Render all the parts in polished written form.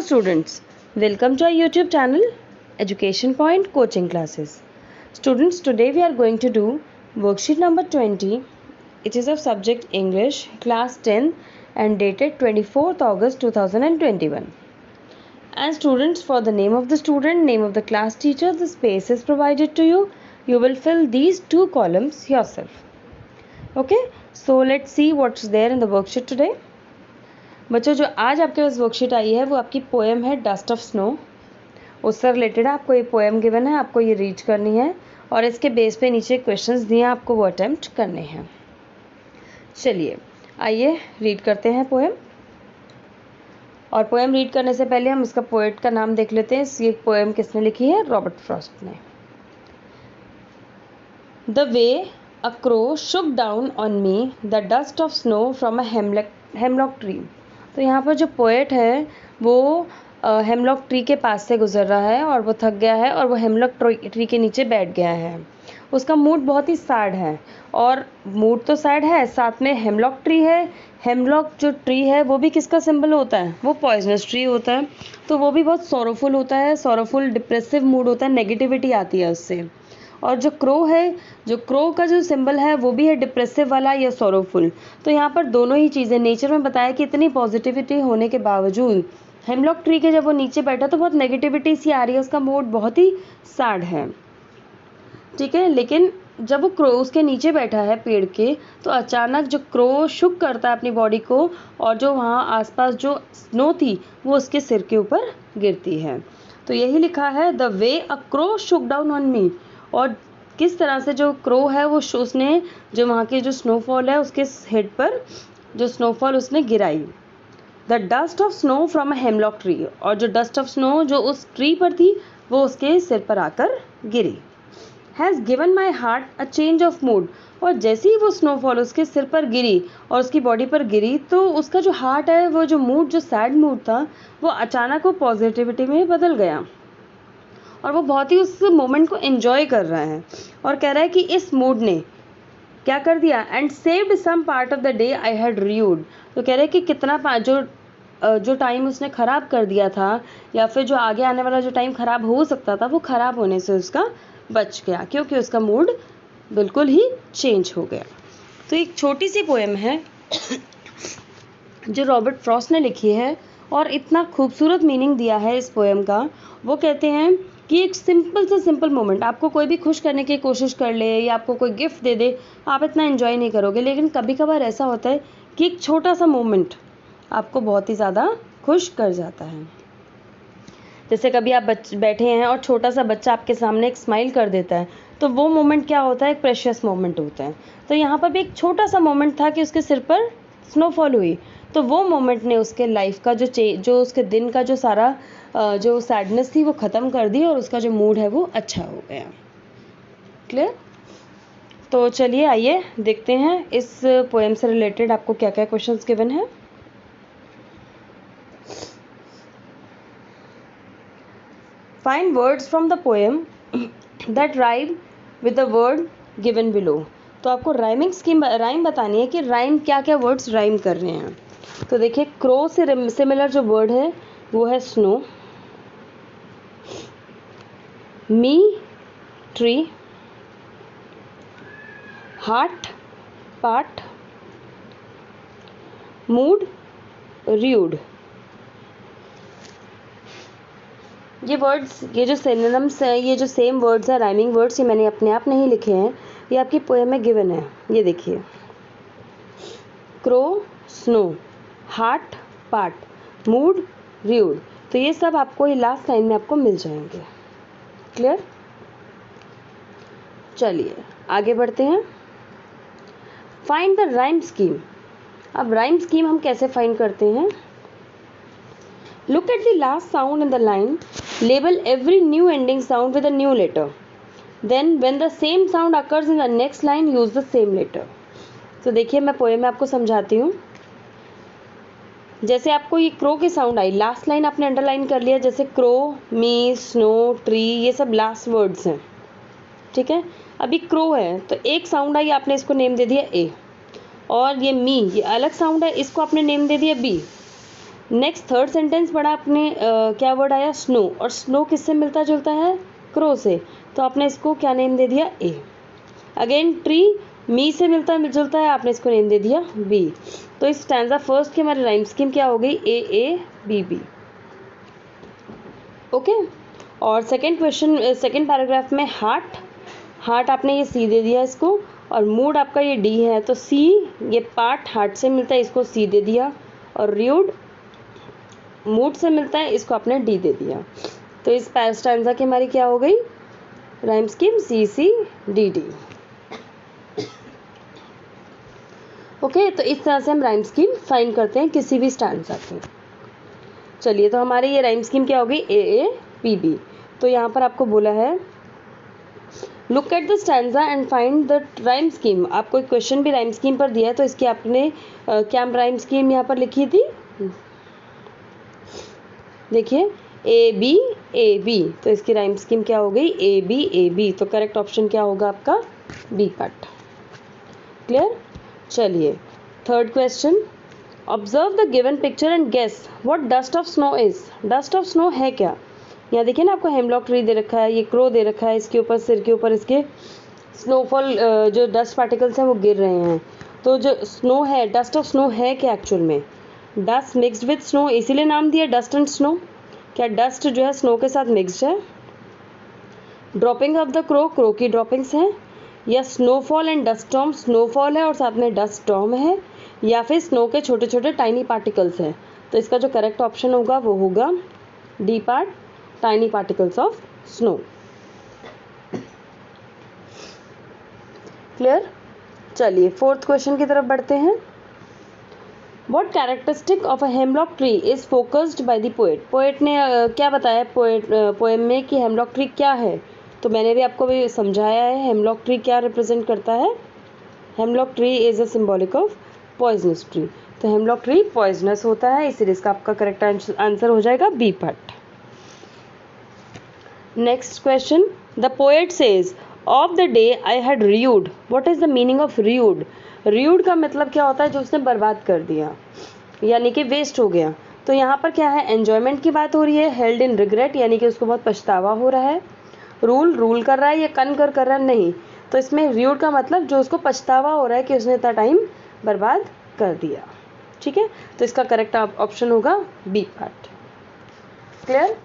students, welcome to our YouTube channel Education Point Coaching Classes. Students, today we are going to do worksheet number 20. It is of subject English, class 10 and dated 24th August 2021. And students, for the name of the student, name of the class teacher, the space is provided to you. You will fill these two columns yourself. Okay, so let's see what's there in the worksheet today. बच्चों, जो आज आपके पास worksheet आई है वो आपकी poem है dust of snow. उससे related आपको ये पोएम गिवन है, आपको ये रीड करनी है और इसके बेस पे नीचे क्वेश्चंस दिए हैं, आपको वो अटेम्प्ट करने हैं। चलिए आइए रीड करते हैं पोएम। और पोएम रीड करने से पहले हम इसका पोएट का नाम देख लेते हैं। ये पोएम किसने लिखी है? रॉबर्ट फ्रॉस्ट ने। The way a crow Shuk down on me the dust of snow from a hemlock tree. तो यहाँ पर जो पोएट है वो हेमलॉक ट्री के पास से गुजर रहा है और वो थक गया है और वो हेमलॉक ट्री के नीचे बैठ गया है। उसका मूड बहुत ही सैड है और मूड तो सैड है, साथ में हेमलॉक ट्री है। हेमलॉक जो ट्री है वो भी किसका सिंबल होता है? वो पॉइजनस ट्री होता है, तो वो भी बहुत सोरोफुल होता है। सोरोफुल डिप्रेसिव मूड होता है, नेगेटिविटी आती है उससे। और जो क्रो है, जो क्रो का जो सिंबल है वो भी है डिप्रेसिव वाला या सोरोफुल। तो यहाँ पर दोनों ही चीज़ें नेचर में बताया कि इतनी पॉजिटिविटी होने के बावजूद हेमलॉक ट्री के जब वो नीचे बैठा तो बहुत नेगेटिविटी सी आ रही है, उसका मूड बहुत ही सैड है। ठीक है, लेकिन जब वो क्रो उसके नीचे बैठा है पेड़ के, तो अचानक जो क्रो शुक करता है अपनी बॉडी को और जो वहाँ आसपास जो स्नो थी वो उसके सिर के ऊपर गिरती है। तो यही लिखा है, the way a crow Shuk down on me. और किस तरह से जो क्रो है वो उसने जो वहाँ की जो स्नोफॉल है उसके हेड पर जो स्नोफॉल उसने गिराई। The dust of snow from a hemlock tree. और जो डस्ट ऑफ स्नो जो उस ट्री पर थी वो उसके सिर पर आकर गिरी। Has given my heart a change of mood. और जैसे ही वो स्नोफॉल उसके सिर पर गिरी और उसकी बॉडी पर गिरी तो उसका जो हार्ट है, वो जो मूड, जो सैड मूड था, वो अचानक वो पॉजिटिविटी में बदल गया और वो बहुत ही उस मोमेंट को एंजॉय कर रहा है और कह रहा है कि इस मूड ने क्या कर दिया, and saved some part of the day I had rued. तो कह रहे हैं कि कितना जो टाइम उसने ख़राब कर दिया था या फिर जो आगे आने वाला जो टाइम ख़राब हो सकता था वो ख़राब होने से उसका बच गया, क्योंकि उसका मूड बिल्कुल ही चेंज हो गया। तो एक छोटी सी पोएम है जो रॉबर्ट फ्रॉस्ट ने लिखी है और इतना खूबसूरत मीनिंग दिया है इस पोएम का। वो कहते हैं कि एक सिंपल से सिंपल मोमेंट, आपको कोई भी खुश करने की कोशिश कर ले या आपको कोई गिफ्ट दे दे, आप इतना एंजॉय नहीं करोगे, लेकिन कभी कभार ऐसा होता है कि एक छोटा सा मोमेंट आपको बहुत ही ज़्यादा खुश कर जाता है। जैसे कभी आप बैठे हैं और छोटा सा बच्चा आपके सामने एक स्माइल कर देता है, तो वो मोमेंट क्या होता है? एक प्रेशियस मोमेंट होता है। तो यहाँ पर भी एक छोटा सा मोमेंट था कि उसके सिर पर स्नोफॉल हुई, तो वो मोमेंट ने उसके लाइफ का जो उसके दिन का जो सारा जो सैडनेस थी वो ख़त्म कर दी और उसका जो मूड है वो अच्छा हो गया। क्लियर? तो चलिए आइए देखते हैं इस पोएम से रिलेटेड आपको क्या क्या क्वेश्चंस गिवन है। Find words from the poem that rhyme with the word given below. तो आपको राइमिंग स्कीम राइम बतानी है कि राइम क्या क्या वर्ड्स राइम कर रहे हैं। तो देखिए, क्रो से सिमिलर जो वर्ड है वो है snow, me tree, heart part, mood rued. ये वर्ड्स, ये जो सिनोनिम्स है, ये जो सेम वर्ड्स हैं, राइमिंग वर्ड्स, ये मैंने अपने आप नहीं लिखे हैं, ये आपकी पोएम में गिवन है। ये देखिए, crow snow, heart part, mood rude. तो ये सब आपको ये लास्ट लाइन में आपको मिल जाएंगे। क्लियर? चलिए आगे बढ़ते हैं। Find the rhyme scheme. अब राइम स्कीम हम कैसे फाइंड करते हैं? Look at the last sound in the line, label every new ending sound with a new letter, then when the same sound occurs in the next line use the same letter. तो देखिए, मैं poem में आपको समझाती हूँ। जैसे आपको ये क्रो की साउंड आई, लास्ट लाइन आपने अंडरलाइन कर लिया, जैसे क्रो, मी, स्नो, ट्री, ये सब लास्ट वर्ड्स हैं। ठीक है, अभी क्रो है तो एक साउंड आई, आपने इसको नेम दे दिया ए, और ये मी, ये अलग साउंड है, इसको आपने नेम दे दिया बी। नेक्स्ट थर्ड सेंटेंस पढ़ा आपने, क्या वर्ड आया, स्नो, और स्नो किससे मिलता जुलता है, क्रो से, तो आपने इसको क्या नेम दे दिया, ए। अगेन ट्री मी से मिलता जुलता है, आपने इसको नेम दे दिया बी। तो इस स्टैंजा फर्स्ट की हमारी राइम स्कीम क्या हो गई, ए बी बी। ओके, और सेकंड क्वेश्चन, सेकंड पैराग्राफ में हार्ट, हार्ट आपने ये सी दे दिया इसको, और मूड आपका ये डी है, तो सी, ये पार्ट हार्ट से मिलता है, इसको सी दे दिया, और र्यूड मूड से मिलता है, इसको आपने डी दे दिया। तो इस स्टैंजा की हमारी क्या हो गई, राइम स्कीम सी सी डी डी। ओके, तो इस तरह से हम राइम स्कीम फाइंड करते हैं किसी भी स्टैंजा की। चलिए, तो हमारी ये राइम स्कीम क्या होगी, ए बी बी। तो यहाँ पर आपको बोला है look at the stanza and find the rhyme scheme. आपको एक क्वेश्चन भी राइम स्कीम पर दिया है, तो इसकी आपने क्या राइम स्कीम यहाँ पर लिखी थी, देखिए ए बी, तो इसकी राइम स्कीम क्या हो गई, ए बी। तो करेक्ट ऑप्शन क्या होगा आपका, बी पार्ट। क्लियर। चलिए, third question, observe the given picture and guess what dust of snow is. Dust of snow है क्या, यहाँ देखिए ना, आपको हेमलॉक ट्री दे रखा है, ये क्रो दे रखा है, इसके ऊपर सिर के ऊपर इसके स्नोफॉल जो डस्ट पार्टिकल्स हैं वो गिर रहे हैं। तो जो स्नो है, डस्ट ऑफ स्नो है क्या एक्चुअल में, डस्ट मिक्सड विथ स्नो, इसीलिए नाम दिया डस्ट एंड स्नो। क्या डस्ट जो है स्नो के साथ मिक्सड है, dropping of the crow, crow की ड्रॉपिंग्स हैं, या snowfall and dust storm, snowfall है और साथ में डस्ट स्टॉर्म है, या फिर स्नो के छोटे छोटे टाइनी पार्टिकल्स हैं। तो इसका जो करेक्ट ऑप्शन होगा वो होगा D part, tiny particles of snow. Clear. चलिए, फोर्थ क्वेश्चन की तरफ बढ़ते हैं। What characteristic of a hemlock tree is focused by the poet. Poet ने क्या बताया पोएम में कि हेमलॉक ट्री क्या है, तो मैंने भी आपको भी समझाया है हेमलॉक ट्री क्या रिप्रेजेंट करता है। Hemlock tree is a symbolic of poisonous tree, तो हेमलॉक ट्री पॉइजनस होता है, इसलिए इसका आपका करेक्ट आंसर हो जाएगा B part. Next question, the poet says of the day I had rued, what is the meaning of rued. Rued का मतलब क्या होता है, जो उसने बर्बाद कर दिया, यानी कि वेस्ट हो गया। तो यहाँ पर क्या है, एन्जॉयमेंट की बात हो रही है, हेल्ड इन रिग्रेट, यानी कि उसको बहुत पछतावा हो रहा है। रूल कर रहा है, या कर रहा है, नहीं, तो इसमें रियूड का मतलब जो उसको पछतावा हो रहा है कि उसने इतना टाइम बर्बाद कर दिया। ठीक है, तो इसका करेक्ट ऑप्शन होगा B part. Clear.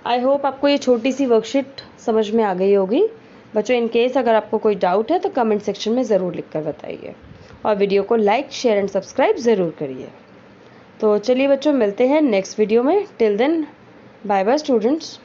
I hope आपको ये छोटी सी वर्कशीट समझ में आ गई होगी। बच्चों, इन केस अगर आपको कोई डाउट है तो कमेंट सेक्शन में ज़रूर लिख कर बताइए, और वीडियो को लाइक, शेयर एंड सब्सक्राइब ज़रूर करिए। तो चलिए बच्चों, मिलते हैं नेक्स्ट वीडियो में। Till then, bye bye students.